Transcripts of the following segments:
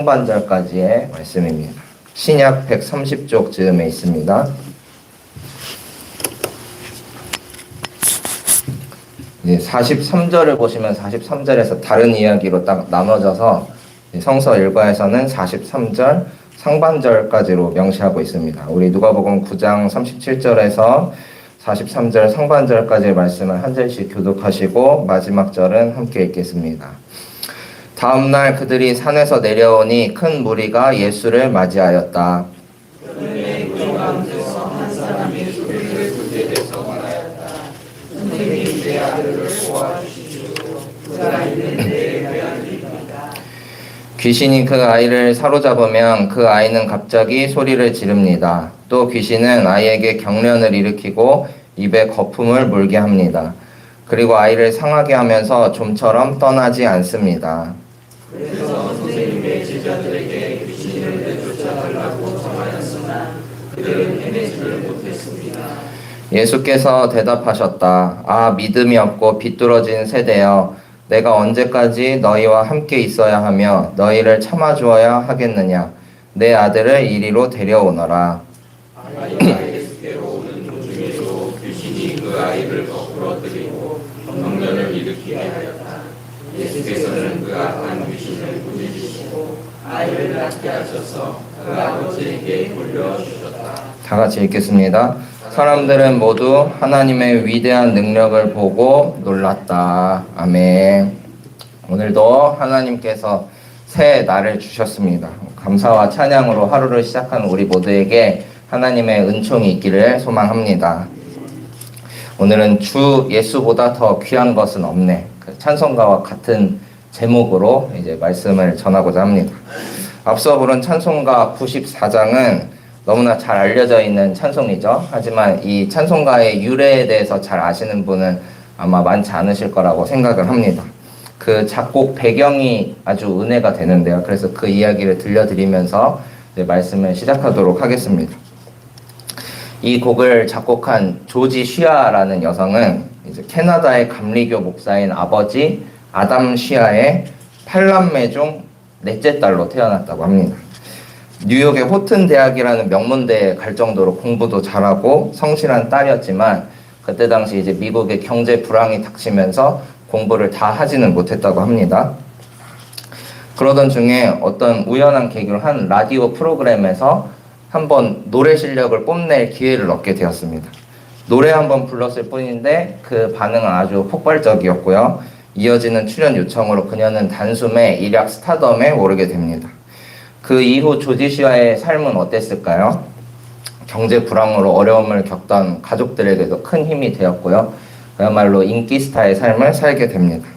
상반절까지의 말씀입니다. 신약 130쪽 즈음에 있습니다. 43절을 보시면 43절에서 다른 이야기로 딱 나눠져서 성서 일과에서는 43절 상반절까지로 명시하고 있습니다. 우리 누가복음 9장 37절에서 43절 상반절까지의 말씀을 한 절씩 교독하시고 마지막 절은 함께 읽겠습니다. 다음 날 그들이 산에서 내려오니 큰 무리가 예수를 맞이하였다. 그들의 그 가운데서 한 사람이 소리를 듣게 돼서 말하였다. 선생님, 내 아들을 도와주시오. 그 아이는 내 아들입니다. 귀신이 그 아이를 사로잡으면 그 아이는 갑자기 소리를 지릅니다. 또 귀신은 아이에게 경련을 일으키고 입에 거품을 물게 합니다. 그리고 아이를 상하게 하면서 좀처럼 떠나지 않습니다. 그래서 선생님의 제자들에게 귀신을 내쫓아달라고 청하였으나 그들은 해내지를 못했습니다. 예수께서 대답하셨다. 아, 믿음이 없고 비뚤어진 세대여, 내가 언제까지 너희와 함께 있어야 하며 너희를 참아주어야 하겠느냐. 내 아들을 이리로 데려오너라. 아이가 예수께로 오는 도중에도 귀신이 그 아이를 거꾸러뜨리고 경련을 일으키게 하였다. 예수께서는 그 악한 귀신을 꾸짖으시고 아이를 낫게 하셔서 그 아버지에게 돌려주셨다. 다 같이 읽겠습니다. 사람들은 모두 하나님의 위대한 능력을 보고 놀랐다. 아멘. 오늘도 하나님께서 새 날을 주셨습니다. 감사와 찬양으로 하루를 시작하는 우리 모두에게 하나님의 은총이 있기를 소망합니다. 오늘은 주 예수보다 더 귀한 것은 없네. 그 찬송가와 같은 제목으로 이제 말씀을 전하고자 합니다. 앞서 부른 찬송가 94장은 너무나 잘 알려져 있는 찬송이죠. 하지만 이 찬송가의 유래에 대해서 잘 아시는 분은 아마 많지 않으실 거라고 생각을 합니다. 그 작곡 배경이 아주 은혜가 되는데요. 그래서 그 이야기를 들려드리면서 이제 말씀을 시작하도록 하겠습니다. 이 곡을 작곡한 조지 쉬아라는 여성은 이제 캐나다의 감리교 목사인 아버지 아담 쉬아의 8남매 중 넷째 딸로 태어났다고 합니다. 뉴욕의 호튼 대학이라는 명문대에 갈 정도로 공부도 잘하고 성실한 딸이었지만 그때 당시 이제 미국의 경제 불황이 닥치면서 공부를 다 하지는 못했다고 합니다. 그러던 중에 어떤 우연한 계기로 한 라디오 프로그램에서 한번 노래 실력을 뽐낼 기회를 얻게 되었습니다. 노래 한번 불렀을 뿐인데 그 반응은 아주 폭발적이었고요. 이어지는 출연 요청으로 그녀는 단숨에 일약 스타덤에 오르게 됩니다. 그 이후 조지 쉬아의 삶은 어땠을까요? 경제 불황으로 어려움을 겪던 가족들에게도 큰 힘이 되었고요. 그야말로 인기 스타의 삶을 살게 됩니다.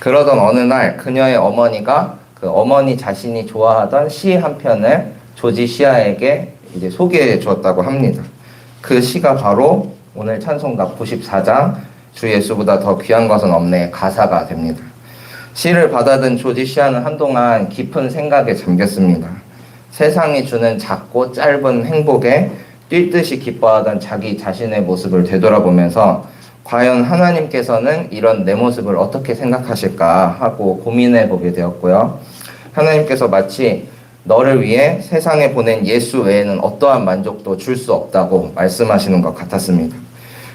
그러던 어느 날 그녀의 어머니가 그 어머니 자신이 좋아하던 시 한 편을 조지 쉬아에게 이제 소개해 주었다고 합니다. 그 시가 바로 오늘 찬송가 94장 주 예수보다 더 귀한 것은 없네 가사가 됩니다. 시를 받아든 조지 쉬아는 한동안 깊은 생각에 잠겼습니다. 세상이 주는 작고 짧은 행복에 뛸 듯이 기뻐하던 자기 자신의 모습을 되돌아보면서 과연 하나님께서는 이런 내 모습을 어떻게 생각하실까 하고 고민해 보게 되었고요. 하나님께서 마치 너를 위해 세상에 보낸 예수 외에는 어떠한 만족도 줄 수 없다고 말씀하시는 것 같았습니다.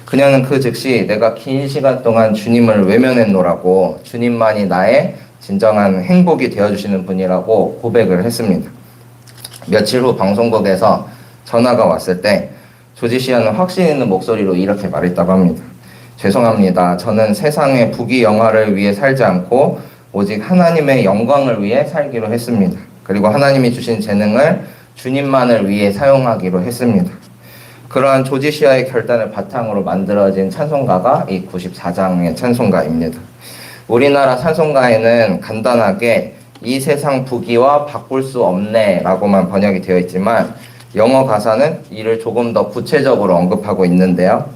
그녀는 그 즉시 내가 긴 시간 동안 주님을 외면했노라고 주님만이 나의 진정한 행복이 되어주시는 분이라고 고백을 했습니다. 며칠 후 방송국에서 전화가 왔을 때 조지 쉬아는 확신 있는 목소리로 이렇게 말했다고 합니다. 죄송합니다. 저는 세상의 부귀영화를 위해 살지 않고 오직 하나님의 영광을 위해 살기로 했습니다. 그리고 하나님이 주신 재능을 주님만을 위해 사용하기로 했습니다. 그러한 조지 쉬아의 결단을 바탕으로 만들어진 찬송가가 이 94장의 찬송가입니다. 우리나라 찬송가에는 간단하게 이 세상 부귀와 바꿀 수 없네 라고만 번역이 되어 있지만 영어 가사는 이를 조금 더 구체적으로 언급하고 있는데요.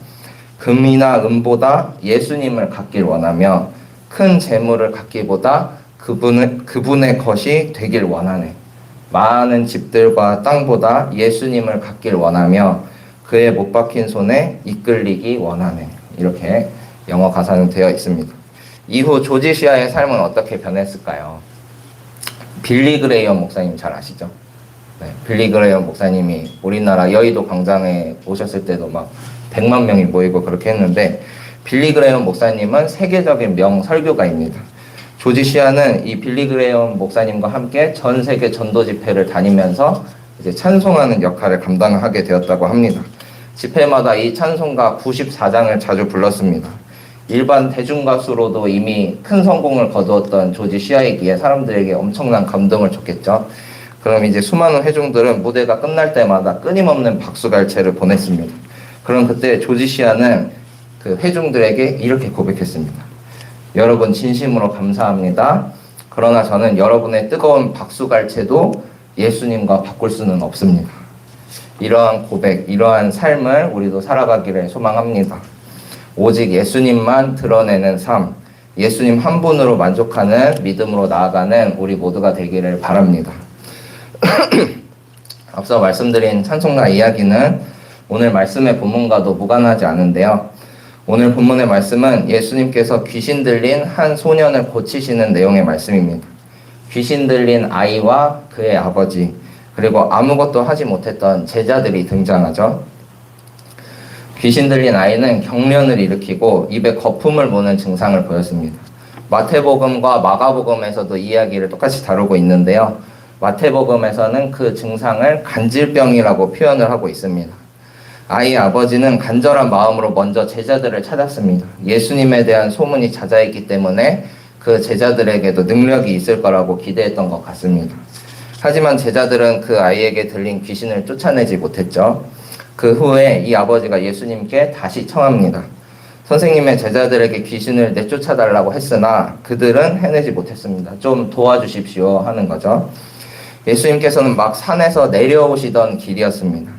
금이나 은보다 예수님을 갖길 원하며 큰 재물을 갖기보다 그분의 것이 되길 원하네. 많은 집들과 땅보다 예수님을 갖길 원하며 그의 못 박힌 손에 이끌리기 원하네. 이렇게 영어 가사는 되어 있습니다. 이후 조지 쉬아의 삶은 어떻게 변했을까요? 빌리 그레이엄 목사님 잘 아시죠? 네, 빌리 그레이엄 목사님이 우리나라 여의도 광장에 오셨을 때도 막 100만 명이 모이고 그렇게 했는데, 빌리 그레이엄 목사님은 세계적인 명설교가입니다. 조지 시아는 이 빌리 그레이엄 목사님과 함께 전 세계 전도 집회를 다니면서 이제 찬송하는 역할을 감당하게 되었다고 합니다. 집회마다 이 찬송가 94장을 자주 불렀습니다. 일반 대중 가수로도 이미 큰 성공을 거두었던 조지 시아이기에 사람들에게 엄청난 감동을 줬겠죠. 그럼 이제 수많은 회중들은 무대가 끝날 때마다 끊임없는 박수갈채를 보냈습니다. 그럼 그때 조지 시아는 그 회중들에게 이렇게 고백했습니다. 여러분 진심으로 감사합니다. 그러나 저는 여러분의 뜨거운 박수갈채도 예수님과 바꿀 수는 없습니다. 이러한 고백, 이러한 삶을 우리도 살아가기를 소망합니다. 오직 예수님만 드러내는 삶, 예수님 한 분으로 만족하는 믿음으로 나아가는 우리 모두가 되기를 바랍니다. 앞서 말씀드린 찬송가 이야기는 오늘 말씀의 본문과도 무관하지 않은데요. 오늘 본문의 말씀은 예수님께서 귀신 들린 한 소년을 고치시는 내용의 말씀입니다. 귀신 들린 아이와 그의 아버지, 그리고 아무것도 하지 못했던 제자들이 등장하죠. 귀신 들린 아이는 경련을 일으키고 입에 거품을 무는 증상을 보였습니다. 마태복음과 마가복음에서도 이야기를 똑같이 다루고 있는데요. 마태복음에서는 그 증상을 간질병이라고 표현을 하고 있습니다. 아이의 아버지는 간절한 마음으로 먼저 제자들을 찾았습니다. 예수님에 대한 소문이 자자했기 때문에 그 제자들에게도 능력이 있을 거라고 기대했던 것 같습니다. 하지만 제자들은 그 아이에게 들린 귀신을 쫓아내지 못했죠. 그 후에 이 아버지가 예수님께 다시 청합니다. 선생님의 제자들에게 귀신을 내쫓아달라고 했으나 그들은 해내지 못했습니다. 좀 도와주십시오 하는 거죠. 예수님께서는 막 산에서 내려오시던 길이었습니다.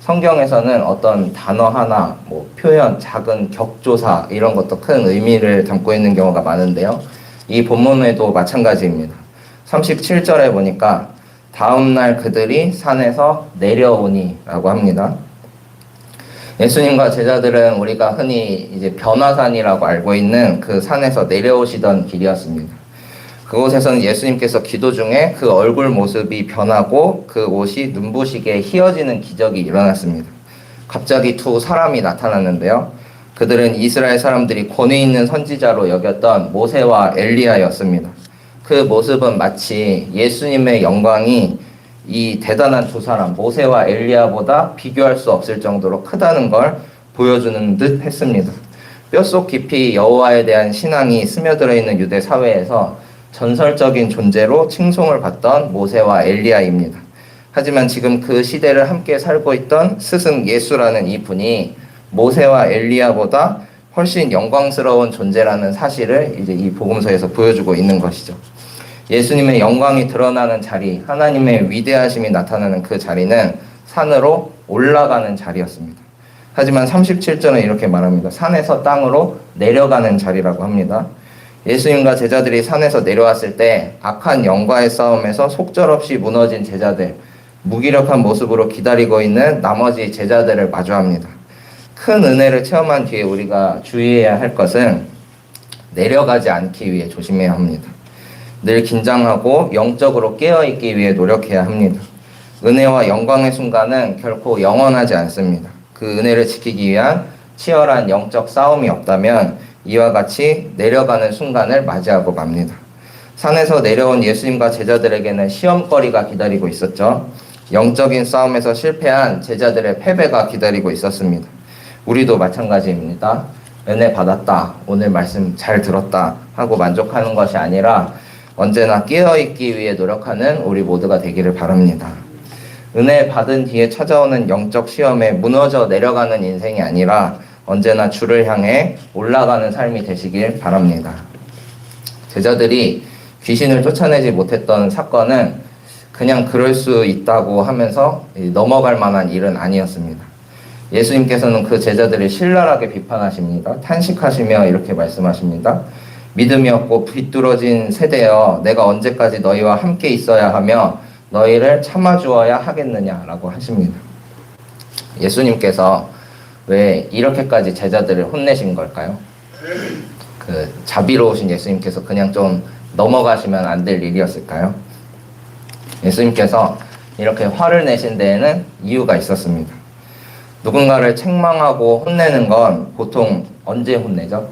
성경에서는 어떤 단어 하나, 표현, 작은 격조사 이런 것도 큰 의미를 담고 있는 경우가 많은데요. 이 본문에도 마찬가지입니다. 37절에 보니까 다음날 그들이 산에서 내려오니 라고 합니다. 예수님과 제자들은 우리가 흔히 이제 변화산이라고 알고 있는 그 산에서 내려오시던 길이었습니다. 그곳에서는 예수님께서 기도 중에 그 얼굴 모습이 변하고 그 옷이 눈부시게 휘어지는 기적이 일어났습니다. 갑자기 두 사람이 나타났는데요. 그들은 이스라엘 사람들이 권위 있는 선지자로 여겼던 모세와 엘리야였습니다. 그 모습은 마치 예수님의 영광이 이 대단한 두 사람, 모세와 엘리야보다 비교할 수 없을 정도로 크다는 걸 보여주는 듯 했습니다. 뼛속 깊이 여호와에 대한 신앙이 스며들어 있는 유대 사회에서 전설적인 존재로 칭송을 받던 모세와 엘리야입니다. 하지만 지금 그 시대를 함께 살고 있던 스승 예수라는 이 분이 모세와 엘리야보다 훨씬 영광스러운 존재라는 사실을 이제 이 복음서에서 보여주고 있는 것이죠. 예수님의 영광이 드러나는 자리, 하나님의 위대하심이 나타나는 그 자리는 산으로 올라가는 자리였습니다. 하지만 37절은 이렇게 말합니다. 산에서 땅으로 내려가는 자리라고 합니다. 예수님과 제자들이 산에서 내려왔을 때 악한 영과의 싸움에서 속절없이 무너진 제자들, 무기력한 모습으로 기다리고 있는 나머지 제자들을 마주합니다. 큰 은혜를 체험한 뒤에 우리가 주의해야 할 것은 내려가지 않기 위해 조심해야 합니다. 늘 긴장하고 영적으로 깨어있기 위해 노력해야 합니다. 은혜와 영광의 순간은 결코 영원하지 않습니다. 그 은혜를 지키기 위한 치열한 영적 싸움이 없다면 이와 같이 내려가는 순간을 맞이하고 맙니다. 산에서 내려온 예수님과 제자들에게는 시험거리가 기다리고 있었죠. 영적인 싸움에서 실패한 제자들의 패배가 기다리고 있었습니다. 우리도 마찬가지입니다. 은혜 받았다, 오늘 말씀 잘 들었다 하고 만족하는 것이 아니라 언제나 깨어있기 위해 노력하는 우리 모두가 되기를 바랍니다. 은혜 받은 뒤에 찾아오는 영적 시험에 무너져 내려가는 인생이 아니라 언제나 주를 향해 올라가는 삶이 되시길 바랍니다. 제자들이 귀신을 쫓아내지 못했던 사건은 그냥 그럴 수 있다고 하면서 넘어갈 만한 일은 아니었습니다. 예수님께서는 그 제자들을 신랄하게 비판하십니다. 탄식하시며 이렇게 말씀하십니다. 믿음이 없고 비뚤어진 세대여, 내가 언제까지 너희와 함께 있어야 하며 너희를 참아주어야 하겠느냐라고 하십니다. 예수님께서 왜 이렇게까지 제자들을 혼내신 걸까요? 그 자비로우신 예수님께서 그냥 좀 넘어가시면 안 될 일이었을까요? 예수님께서 이렇게 화를 내신 데에는 이유가 있었습니다. 누군가를 책망하고 혼내는 건 보통 언제 혼내죠?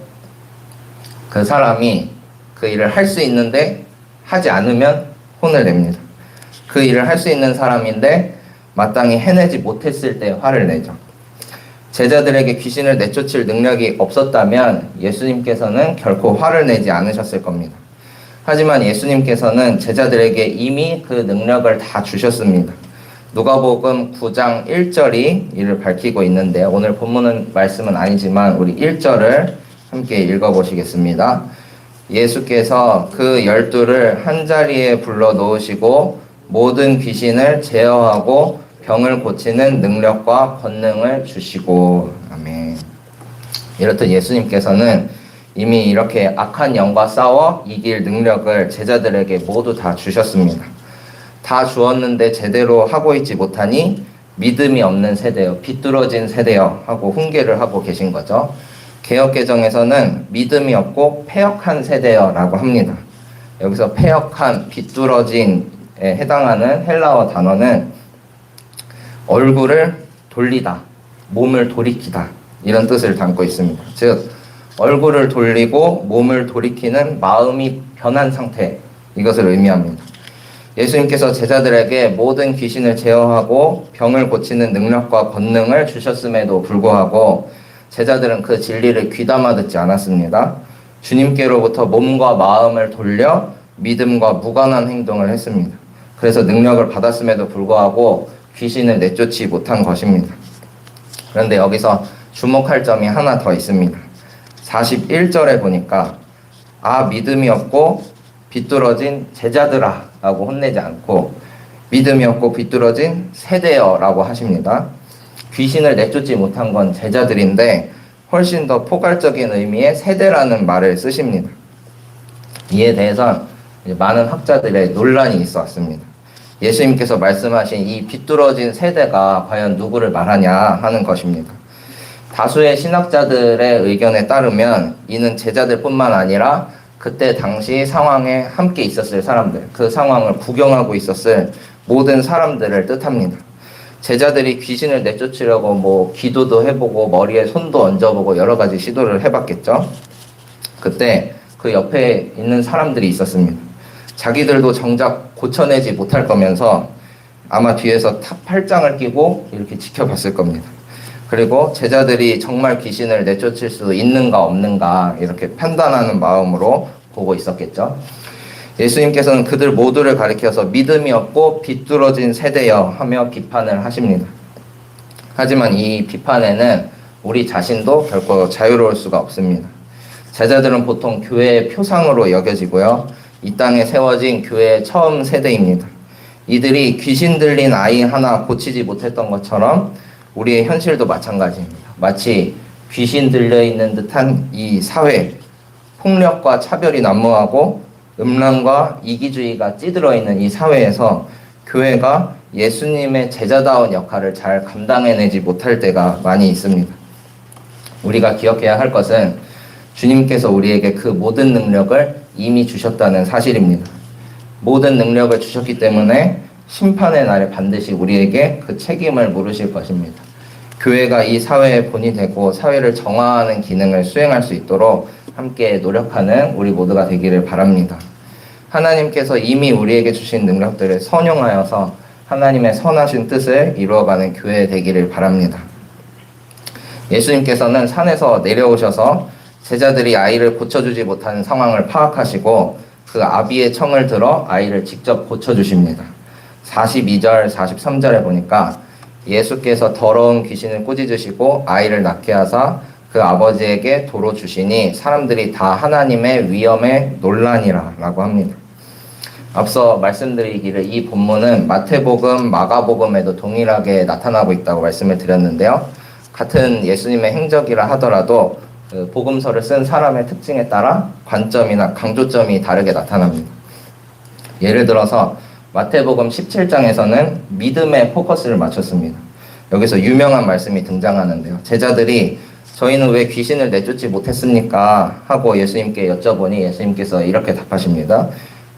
그 사람이 그 일을 할 수 있는데 하지 않으면 혼을 냅니다. 그 일을 할 수 있는 사람인데 마땅히 해내지 못했을 때 화를 내죠. 제자들에게 귀신을 내쫓을 능력이 없었다면 예수님께서는 결코 화를 내지 않으셨을 겁니다. 하지만 예수님께서는 제자들에게 이미 그 능력을 다 주셨습니다. 누가복음 9장 1절이 이를 밝히고 있는데 오늘 본문은 말씀은 아니지만 우리 1절을 함께 읽어보시겠습니다. 예수께서 그 12를 한자리에 불러 놓으시고 모든 귀신을 제어하고 병을 고치는 능력과 권능을 주시고. 아멘. 이렇듯 예수님께서는 이미 이렇게 악한 영과 싸워 이길 능력을 제자들에게 모두 다 주셨습니다. 다 주었는데 제대로 하고 있지 못하니 믿음이 없는 세대여, 비뚤어진 세대여 하고 훈계를 하고 계신 거죠. 개역개정에서는 믿음이 없고 패역한 세대여 라고 합니다. 여기서 패역한, 비뚤어진에 해당하는 헬라어 단어는 얼굴을 돌리다, 몸을 돌이키다 이런 뜻을 담고 있습니다. 즉 얼굴을 돌리고 몸을 돌이키는 마음이 변한 상태, 이것을 의미합니다. 예수님께서 제자들에게 모든 귀신을 제어하고 병을 고치는 능력과 권능을 주셨음에도 불구하고 제자들은 그 진리를 귀담아 듣지 않았습니다. 주님께로부터 몸과 마음을 돌려 믿음과 무관한 행동을 했습니다. 그래서 능력을 받았음에도 불구하고 귀신을 내쫓지 못한 것입니다. 그런데 여기서 주목할 점이 하나 더 있습니다. 41절에 보니까 믿음이 없고 비뚤어진 제자들아 라고 혼내지 않고 믿음이 없고 비뚤어진 세대여 라고 하십니다. 귀신을 내쫓지 못한 건 제자들인데 훨씬 더 포괄적인 의미의 세대라는 말을 쓰십니다. 이에 대해서 많은 학자들의 논란이 있어 왔습니다. 예수님께서 말씀하신 이 비뚤어진 세대가 과연 누구를 말하냐 하는 것입니다. 다수의 신학자들의 의견에 따르면 이는 제자들뿐만 아니라 그때 당시 상황에 함께 있었을 사람들, 그 상황을 구경하고 있었을 모든 사람들을 뜻합니다. 제자들이 귀신을 내쫓으려고 기도도 해보고 머리에 손도 얹어보고 여러 가지 시도를 해봤겠죠. 그때 그 옆에 있는 사람들이 있었습니다. 자기들도 정작 고쳐내지 못할 거면서 아마 뒤에서 팔짱을 끼고 이렇게 지켜봤을 겁니다. 그리고 제자들이 정말 귀신을 내쫓을 수 있는가 없는가 이렇게 판단하는 마음으로 보고 있었겠죠. 예수님께서는 그들 모두를 가리켜서 믿음이 없고 비뚤어진 세대여 하며 비판을 하십니다. 하지만 이 비판에는 우리 자신도 결코 자유로울 수가 없습니다. 제자들은 보통 교회의 표상으로 여겨지고요. 이 땅에 세워진 교회의 처음 세대입니다. 이들이 귀신 들린 아이 하나 고치지 못했던 것처럼 우리의 현실도 마찬가지입니다. 마치 귀신 들려있는 듯한 이 사회, 폭력과 차별이 난무하고 음란과 이기주의가 찌들어 있는 이 사회에서 교회가 예수님의 제자다운 역할을 잘 감당해내지 못할 때가 많이 있습니다. 우리가 기억해야 할 것은 주님께서 우리에게 그 모든 능력을 이미 주셨다는 사실입니다. 모든 능력을 주셨기 때문에 심판의 날에 반드시 우리에게 그 책임을 물으실 것입니다. 교회가 이 사회의 본이 되고 사회를 정화하는 기능을 수행할 수 있도록 함께 노력하는 우리 모두가 되기를 바랍니다. 하나님께서 이미 우리에게 주신 능력들을 선용하여서 하나님의 선하신 뜻을 이루어가는 교회 되기를 바랍니다. 예수님께서는 산에서 내려오셔서 제자들이 아이를 고쳐주지 못하는 상황을 파악하시고 그 아비의 청을 들어 아이를 직접 고쳐주십니다. 42절, 43절에 보니까 예수께서 더러운 귀신을 꾸짖으시고 아이를 낳게 하사 그 아버지에게 도로 주시니 사람들이 다 하나님의 위엄에 놀라니라 라고 합니다. 앞서 말씀드리기를 이 본문은 마태복음, 마가복음에도 동일하게 나타나고 있다고 말씀을 드렸는데요. 같은 예수님의 행적이라 하더라도 그 복음서를 쓴 사람의 특징에 따라 관점이나 강조점이 다르게 나타납니다. 예를 들어서 마태복음 17장에서는 믿음에 포커스를 맞췄습니다. 여기서 유명한 말씀이 등장하는데요. 제자들이 저희는 왜 귀신을 내쫓지 못했습니까? 하고 예수님께 여쭤보니 예수님께서 이렇게 답하십니다.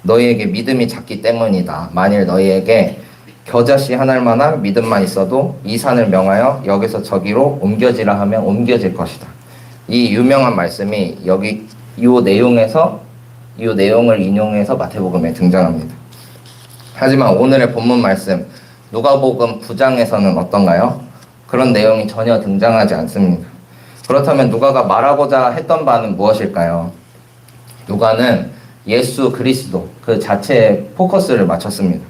너희에게 믿음이 작기 때문이다. 만일 너희에게 겨자씨 하나일 만한 믿음만 있어도 이 산을 명하여 여기서 저기로 옮겨지라 하면 옮겨질 것이다. 이 유명한 말씀이 여기 이 내용을 인용해서 마태복음에 등장합니다. 하지만 오늘의 본문 말씀 누가복음 9장에서는 어떤가요? 그런 내용이 전혀 등장하지 않습니다. 그렇다면 누가가 말하고자 했던 바는 무엇일까요? 누가는 예수 그리스도 그 자체에 포커스를 맞췄습니다.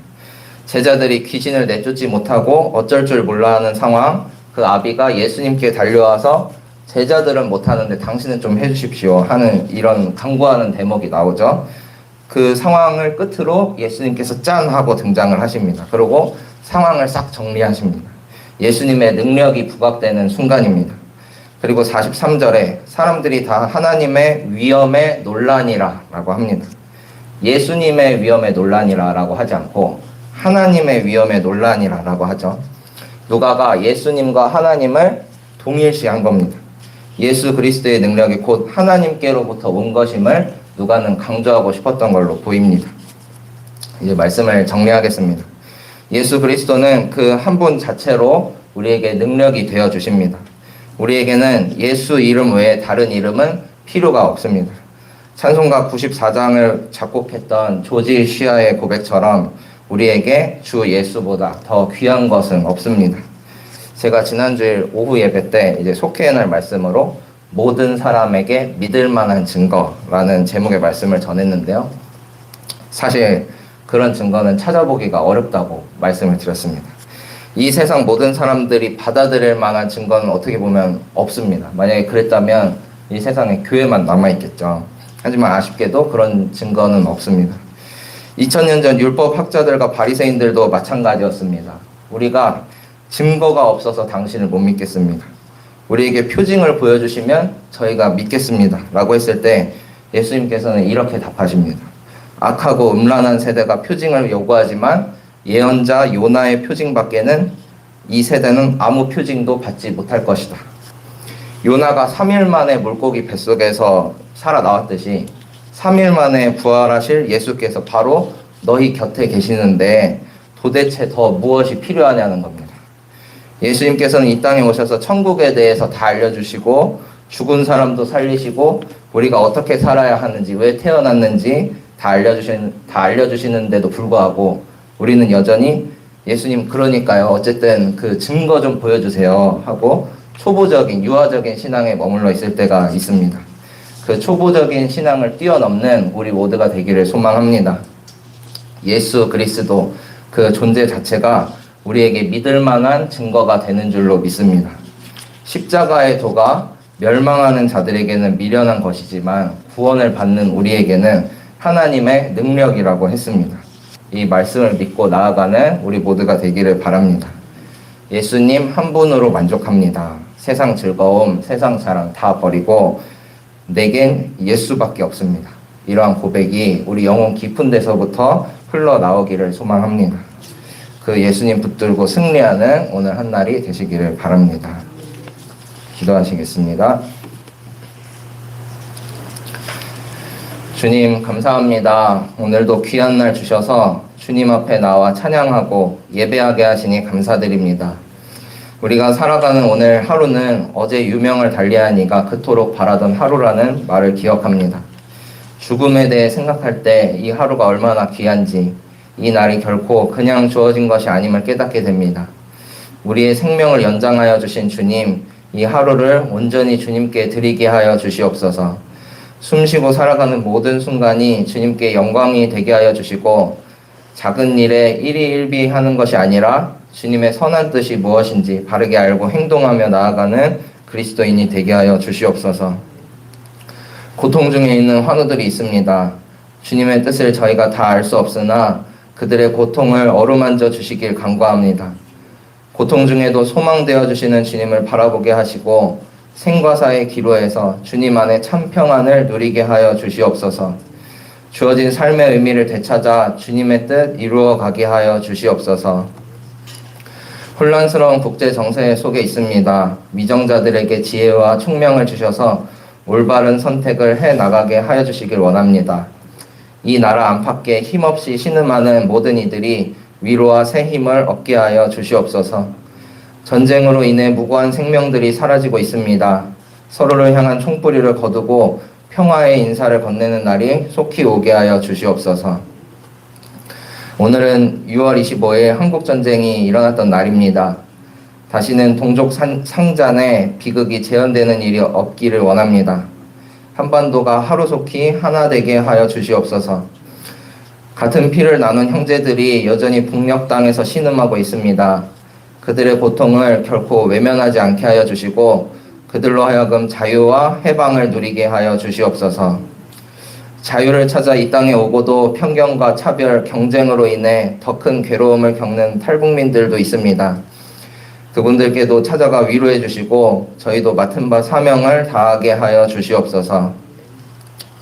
제자들이 귀신을 내쫓지 못하고 어쩔 줄 몰라 하는 상황, 그 아비가 예수님께 달려와서 제자들은 못하는데 당신은 좀 해주십시오 하는 이런 강구하는 대목이 나오죠. 그 상황을 끝으로 예수님께서 짠 하고 등장을 하십니다. 그리고 상황을 싹 정리하십니다. 예수님의 능력이 부각되는 순간입니다. 그리고 43절에 사람들이 다 하나님의 위엄에 놀라니라 라고 합니다. 예수님의 위엄에 놀라니라 라고 하지 않고 하나님의 위엄에 놀라니라 라고 하죠. 누가가 예수님과 하나님을 동일시한 겁니다. 예수 그리스도의 능력이 곧 하나님께로부터 온 것임을 누가는 강조하고 싶었던 걸로 보입니다. 이제 말씀을 정리하겠습니다. 예수 그리스도는 그 한 분 자체로 우리에게 능력이 되어 주십니다. 우리에게는 예수 이름 외에 다른 이름은 필요가 없습니다. 찬송가 94장을 작곡했던 조지 시아의 고백처럼 우리에게 주 예수보다 더 귀한 것은 없습니다. 제가 지난주일 오후 예배 때 이제 속회의 날 말씀으로 모든 사람에게 믿을 만한 증거라는 제목의 말씀을 전했는데요. 사실 그런 증거는 찾아보기가 어렵다고 말씀을 드렸습니다. 이 세상 모든 사람들이 받아들일 만한 증거는 어떻게 보면 없습니다. 만약에 그랬다면 이 세상에 교회만 남아있겠죠. 하지만 아쉽게도 그런 증거는 없습니다. 2000년 전 율법학자들과 바리새인들도 마찬가지였습니다. 우리가 증거가 없어서 당신을 못 믿겠습니다. 우리에게 표징을 보여주시면 저희가 믿겠습니다. 라고 했을 때 예수님께서는 이렇게 답하십니다. 악하고 음란한 세대가 표징을 요구하지만 예언자 요나의 표징밖에는 이 세대는 아무 표징도 받지 못할 것이다. 요나가 3일 만에 물고기 뱃속에서 살아나왔듯이 3일 만에 부활하실 예수께서 바로 너희 곁에 계시는데 도대체 더 무엇이 필요하냐는 겁니다. 예수님께서는 이 땅에 오셔서 천국에 대해서 다 알려주시고 죽은 사람도 살리시고 우리가 어떻게 살아야 하는지 왜 태어났는지 다 알려주시는데도 불구하고 우리는 여전히 예수님 그러니까요 어쨌든 그 증거 좀 보여주세요 하고 초보적인 유아적인 신앙에 머물러 있을 때가 있습니다. 그 초보적인 신앙을 뛰어넘는 우리 모두가 되기를 소망합니다. 예수 그리스도 그 존재 자체가 우리에게 믿을 만한 증거가 되는 줄로 믿습니다. 십자가의 도가 멸망하는 자들에게는 미련한 것이지만 구원을 받는 우리에게는 하나님의 능력이라고 했습니다. 이 말씀을 믿고 나아가는 우리 모두가 되기를 바랍니다. 예수님 한 분으로 만족합니다. 세상 즐거움, 세상 자랑 다 버리고 내겐 예수밖에 없습니다. 이러한 고백이 우리 영혼 깊은 데서부터 흘러나오기를 소망합니다. 그 예수님 붙들고 승리하는 오늘 한 날이 되시기를 바랍니다. 기도하시겠습니다. 주님 감사합니다. 오늘도 귀한 날 주셔서 주님 앞에 나와 찬양하고 예배하게 하시니 감사드립니다. 우리가 살아가는 오늘 하루는 어제 유명을 달리한 이가 그토록 바라던 하루라는 말을 기억합니다. 죽음에 대해 생각할 때 이 하루가 얼마나 귀한지 이 날이 결코 그냥 주어진 것이 아님을 깨닫게 됩니다. 우리의 생명을 연장하여 주신 주님, 이 하루를 온전히 주님께 드리게 하여 주시옵소서. 숨쉬고 살아가는 모든 순간이 주님께 영광이 되게 하여 주시고 작은 일에 일희일비하는 것이 아니라 주님의 선한 뜻이 무엇인지 바르게 알고 행동하며 나아가는 그리스도인이 되게 하여 주시옵소서. 고통 중에 있는 환우들이 있습니다. 주님의 뜻을 저희가 다 알 수 없으나 그들의 고통을 어루만져 주시길 간구합니다. 고통 중에도 소망되어 주시는 주님을 바라보게 하시고 생과 사의 기로에서 주님 안에 참 평안을 누리게 하여 주시옵소서. 주어진 삶의 의미를 되찾아 주님의 뜻 이루어 가게 하여 주시옵소서. 혼란스러운 국제 정세 속에 있습니다. 미정자들에게 지혜와 총명을 주셔서 올바른 선택을 해 나가게 하여 주시길 원합니다. 이 나라 안팎에 힘없이 신음하는 모든 이들이 위로와 새 힘을 얻게 하여 주시옵소서. 전쟁으로 인해 무고한 생명들이 사라지고 있습니다. 서로를 향한 총부리를 거두고 평화의 인사를 건네는 날이 속히 오게 하여 주시옵소서. 오늘은 6월 25일 한국전쟁이 일어났던 날입니다. 다시는 동족 상잔의 비극이 재현되는 일이 없기를 원합니다. 한반도가 하루속히 하나 되게 하여 주시옵소서. 같은 피를 나눈 형제들이 여전히 북녘 땅에서 신음하고 있습니다. 그들의 고통을 결코 외면하지 않게 하여 주시고 그들로 하여금 자유와 해방을 누리게 하여 주시옵소서. 자유를 찾아 이 땅에 오고도 편견과 차별, 경쟁으로 인해 더 큰 괴로움을 겪는 탈북민들도 있습니다. 그분들께도 찾아가 위로해 주시고 저희도 맡은 바 사명을 다하게 하여 주시옵소서.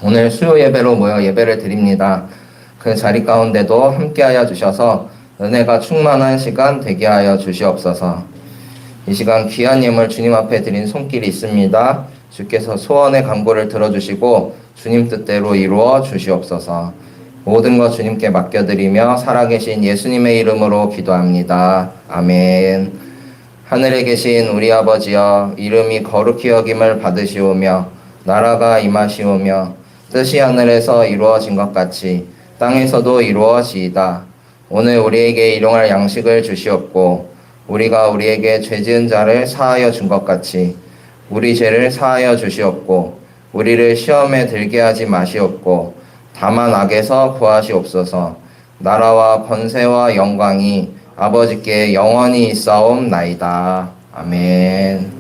오늘 수요 예배로 모여 예배를 드립니다. 그 자리 가운데도 함께하여 주셔서 은혜가 충만한 시간 되게 하여 주시옵소서. 이 시간 귀한 예물 주님 앞에 드린 손길이 있습니다. 주께서 소원의 간구를 들어주시고 주님 뜻대로 이루어 주시옵소서. 모든 것 주님께 맡겨드리며 살아계신 예수님의 이름으로 기도합니다. 아멘. 하늘에 계신 우리 아버지여, 이름이 거룩히 여김을 받으시오며 나라가 임하시오며 뜻이 하늘에서 이루어진 것 같이 땅에서도 이루어지이다. 오늘 우리에게 일용할 양식을 주시옵고 우리가 우리에게 죄 지은 자를 사하여 준 것 같이 우리 죄를 사하여 주시옵고 우리를 시험에 들게 하지 마시옵고 다만 악에서 구하시옵소서. 나라와 번세와 영광이 아버지께 영원히 있사옵나이다. 아멘.